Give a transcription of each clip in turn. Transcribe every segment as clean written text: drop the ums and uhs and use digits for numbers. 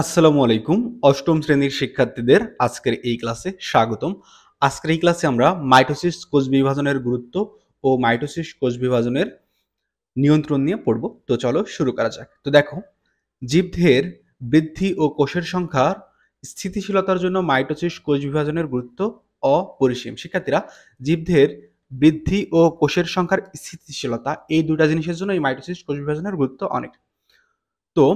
আসসালামু আলাইকুম। অষ্টম শ্রেণীর শিক্ষার্থীদের আজকের এই ক্লাসে স্বাগতম। আজকের এই ক্লাসে আমরা মাইটোসিস কোষ বিভাজনের গুরুত্ব ও মাইটোসিস কোষ বিভাজনের নিয়ন্ত্রণ নিয়ে পড়ব। তো চলো শুরু করা যাক। তো দেখো, জীবদেহের বৃদ্ধি ও কোষের সংখ্যার স্থিতিশীলতার জন্য মাইটোসিস কোষ বিভাজনের গুরুত্ব অপরিসীম। শিক্ষার্থীরা, জীবদেহের বৃদ্ধি ও কোষের সংখ্যার স্থিতিশীলতা এই দুটা জিনিসের জন্য এই মাইটোসিস কোষ বিভাজনের গুরুত্ব অনেক। তো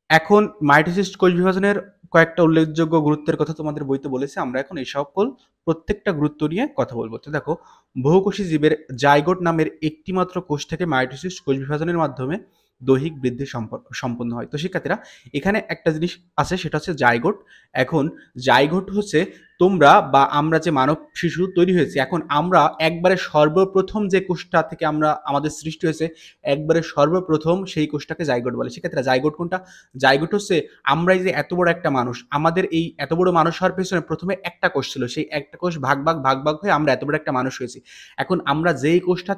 এখন মাইটোসিস কোষ বিভাজনের কয়েকটা উল্লেখযোগ্য গুরুত্বের কথা তোমাদের বইতে বলেছে। আমরা এখন এই সকল প্রত্যেকটা গুরুত্ব নিয়ে কথা বলবো। তো দেখো, বহুকোষী জীবের জাইগোট নামের একটি মাত্র কোষ থেকে মাইটোসিস কোষ বিভাজনের মাধ্যমে দৈহিক বৃদ্ধি সম্পন্ন হয়। তো শিক্ষার্থীরা, এখানে একটা জিনিস আছে, সেটা হচ্ছে জাইগোট। এখন জাইগোট হচ্ছে তোমরা বা আমরা যে মানব শিশু তৈরি হয়েছে, এখন আমরা একবারে সর্বপ্রথম যে কোষটা থেকে আমাদের সৃষ্টি হয়েছে, একবারে সর্বপ্রথম সেই কোষটাকে জাইগোট বলে। শিক্ষার্থীরা, জাইগোট কোনটা? জাইগোট হচ্ছে আমরা এই যে এত বড় একটা মানুষ, আমাদের এই এত বড় মানুষ হওয়ার পেছনে প্রথমে একটা কোষ ছিল, সেই একটা কোষ ভাগ ভাগ হয়ে আমরা এত বড় একটা মানুষ হয়েছি। এখন আমরা যেই কোষটা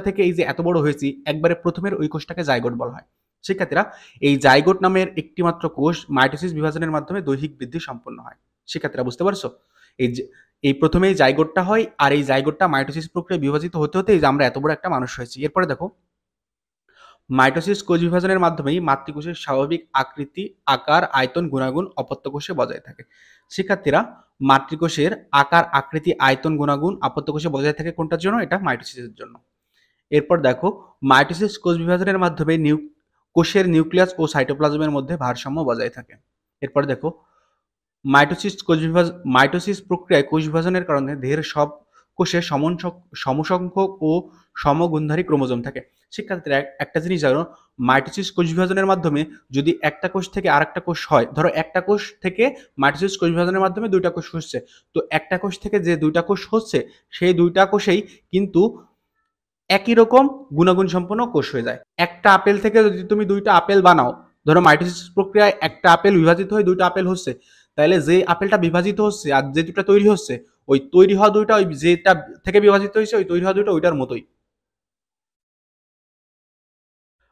থেকে এই যে এত বড় হয়েছি, একবারে প্রথমের ওই কোষটাকে জাইগোট বলা হয়। শিক্ষার্থীরা, এই জাইগোট নামের একটি মাত্র কোষ মাইটোসিস বিভাজনের মাধ্যমে দৈহিক বৃদ্ধি সম্পন্ন হয়। শিক্ষার্থীরা, বুঝতে পারছো? এই প্রথমেই জাইগোটটা হয়, আর এই জাইগোটটা মাইটোসিস প্রক্রিয়ায় বিভাজিত হতে হতে এই যে আমরা এত বড় একটা মানুষ হয়েছি। এরপরে দেখো, মাইটোসিস কোষ বিভাজনের মাধ্যমেই মাতৃকোষের স্বাভাবিক আকৃতি, আকার, আয়তন, গুণাগুণ অপত্য কোষে বজায় থাকে। শিক্ষার্থীরা, মাতৃকোষের আকার, আকৃতি, আয়তন, গুণাগুণ অপত্য কোষে বজায় থাকে কোনটার জন্য? এটা মাইটোসিসের জন্য। এরপর দেখো, মাইটোসিস কোষ বিভাজনের মাধ্যমে কোষের নিউক্লিয়াস ও সাইটোপ্লাজমের মধ্যে ভারসাম্য বজায় থাকে। এরপর দেখো, মাইটোসিস প্রক্রিয়ায় কোষ বিভাজনের কারণে দেহের সব কোষে সমসংখ্যক ও সমগুণধারী ক্রোমোজোম থাকে। শিক্ষার্থীরা, একটা জিনিস জানো, মাইটোসিস কোষ বিভাজনের মাধ্যমে যদি একটা কোষ থেকে আরেকটা কোষ হয়, ধরো একটা কোষ থেকে মাইটোসিস কোষ বিভাজনের মাধ্যমে দুইটা কোষ হচ্ছে, তো একটা কোষ থেকে যে দুইটা কোষ হচ্ছে, সেই দুইটা কোষেই কিন্তু একই রকম গুণাগুণ সম্পন্ন কোষ হয়ে যায়। একটা আপেল থেকে যদি তুমি দুইটা আপেল বানাও, ধরো মাইটোসিস প্রক্রিয়ায় একটা আপেল বিভাজিত হয়ে দুইটা আপেল হচ্ছে, তাহলে যে আপেলটা বিভাজিত হচ্ছে আর যে দুটা তৈরি হচ্ছে, ওই তৈরি হওয়া দুইটা ওই যেটা থেকে বিভাজিত হয়েছে ওই তৈরি হওয়া দুইটা ওইটার মতোই।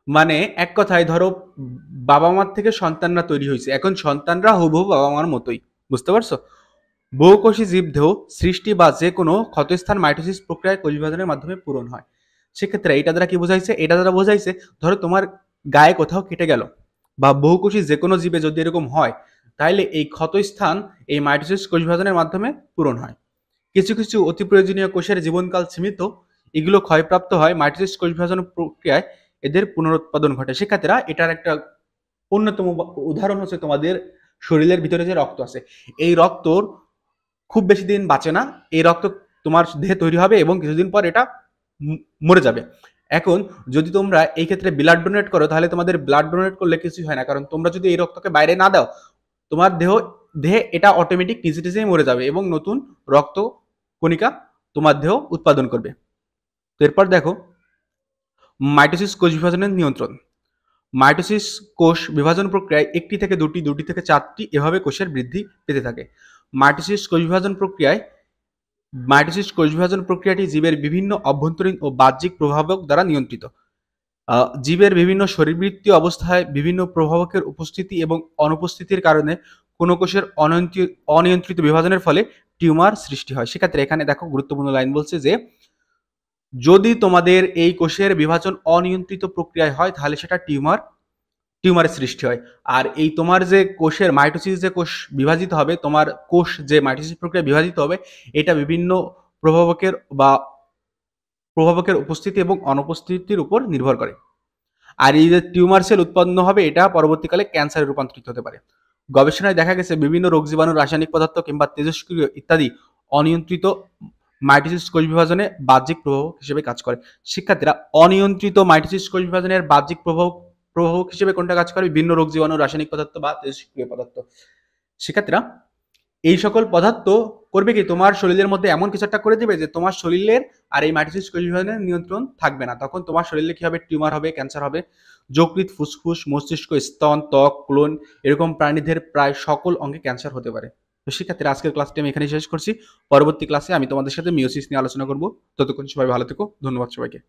মানে এক কথায় ধরো, বাবা মার থেকে সন্তানরা তৈরি হয়েছে, এখন সন্তানরা হুবহু বাবা মার মতোই। বুঝতে পারছো? বহুকোষী জীবদেহ সৃষ্টি বা যে কোনো ক্ষতস্থান মাইটোসিস প্রক্রিয়ায় কোষ বিভাজনের মাধ্যমে পূরণ হয়। সেক্ষেত্রে এটা দ্বারা কি বোঝাইছে? এটা দ্বারা বোঝাইছে, ধরো তোমার গায়ে কোথাও কেটে গেল, বা বহুকোষী যে কোনো জীবে যদি এরকম হয়, তাহলে এই ক্ষতস্থান এই মাইটোসিস কোষ বিভাজনের মাধ্যমে পূরণ হয়। কিছু কিছু অতি প্রয়োজনীয় কোষের জীবনকাল সীমিত, এগুলো ক্ষয়প্রাপ্ত হয় মাইটোসিস কোষ বিভাজন প্রক্রিয়ায়, এদের পুনরুৎপাদন ঘটে। শিক্ষার্থীরা, এটার একটা অন্যতম উদাহরণ হচ্ছে তোমাদের শরীরের ভিতরে যে রক্ত আছে, এই রক্তর খুব বেশি দিন বাঁচে না। এই রক্ত তোমার দেহে তৈরি হবে এবং কিছুদিন পর এটা মরে যাবে। এখন যদি তোমরা এই ক্ষেত্রে ব্লাড ডোনেট করো, তাহলে তোমাদের ব্লাড ডোনেট করলে কিছুই হয় না, কারণ তোমরা যদি এই রক্তকে বাইরে না দাও, তোমার দেহে এটা অটোমেটিক নিজে নিজেই মরে যাবে এবং নতুন রক্ত কণিকা তোমার দেহ উৎপাদন করবে। তো এরপর দেখো, মাইটোসিস কোষ বিভাজনের নিয়ন্ত্রণ। মাইটোসিস কোষ বিভাজন প্রক্রিয়ায় একটি থেকে দুটি, দুটি থেকে চারটি এভাবে কোষের বৃদ্ধি পেতে থাকে। মাইটোসিস কোষ বিভাজন প্রক্রিয়াটি জীবের বিভিন্ন অভ্যন্তরীণ ও বাহ্যিক প্রভাবক দ্বারা নিয়ন্ত্রিত। জীবের বিভিন্ন শরীরবৃত্তীয় অবস্থায় বিভিন্ন প্রভাবকের উপস্থিতি এবং অনুপস্থিতির কারণে কোনো কোষের অনিয়ন্ত্রিত বিভাজনের ফলে টিউমার সৃষ্টি হয়। সেক্ষেত্রে এখানে দেখো, গুরুত্বপূর্ণ লাইন বলছে যে, যদি তোমাদের এই কোষের বিভাজন অনিয়ন্ত্রিত প্রক্রিয়ায় হয়, তাহলে সেটা টিউমারের সৃষ্টি হয়। আর এই তোমার যে কোষের মাইটোসিস যে কোষ বিভাজিত হবে, তোমার কোষ যে মাইটোসিস প্রক্রিয়া বিভাজিত হবে, এটা বিভিন্ন প্রভাবকের বা প্রভাবকের উপস্থিতি এবং অনুপস্থিতির উপর নির্ভর করে। আর এই যে টিউমার সেল উৎপন্ন হবে, এটা পরবর্তীকালে ক্যান্সারে রূপান্তরিত হতে পারে। গবেষণায় দেখা গেছে বিভিন্ন রোগ জীবাণু, রাসায়নিক পদার্থ কিংবা তেজস্ক্রিয় ইত্যাদি অনিয়ন্ত্রিত মাইটোসিস কোষ বিভাজনে বাহ্যিক প্রভাবক হিসেবে কাজ করে। শিক্ষার্থীরা, অনিয়ন্ত্রিত মাইটোসিস কোষ বিভাজনের বাহ্যিক প্রভাবক হিসেবে কোনটা কাজ করে? বিভিন্ন রোগ জীবাণু, রাসায়নিক পদার্থ বা তেজস্ক্রিয় পদার্থ। শিক্ষার্থীরা, এই সকল পদার্থ করবে কি, তোমার শরীরের মধ্যে এমন কিছু একটা করে দিবে যে তোমার শরীরের আর এই মাইটোসিস কোষ বিভাজনের নিয়ন্ত্রণ থাকবে না। তখন তোমার শরীরে কি হবে? টিউমার হবে, ক্যান্সার হবে। যকৃৎ, ফুসফুস, মস্তিষ্ক, স্তন, ত্বক, ক্লোন, এরকম প্রাণীদের প্রায় সকল অঙ্গে ক্যান্সার হতে পারে। তো শিক্ষার্থীরা, আজকের ক্লাসটি আমি এখানেই শেষ করছি। পরবর্তী ক্লাসে আমি তোমাদের সাথে মিওসিস নিয়ে আলোচনা করব। ততক্ষণ সবাই ভালো থেকো। ধন্যবাদ সবাইকে।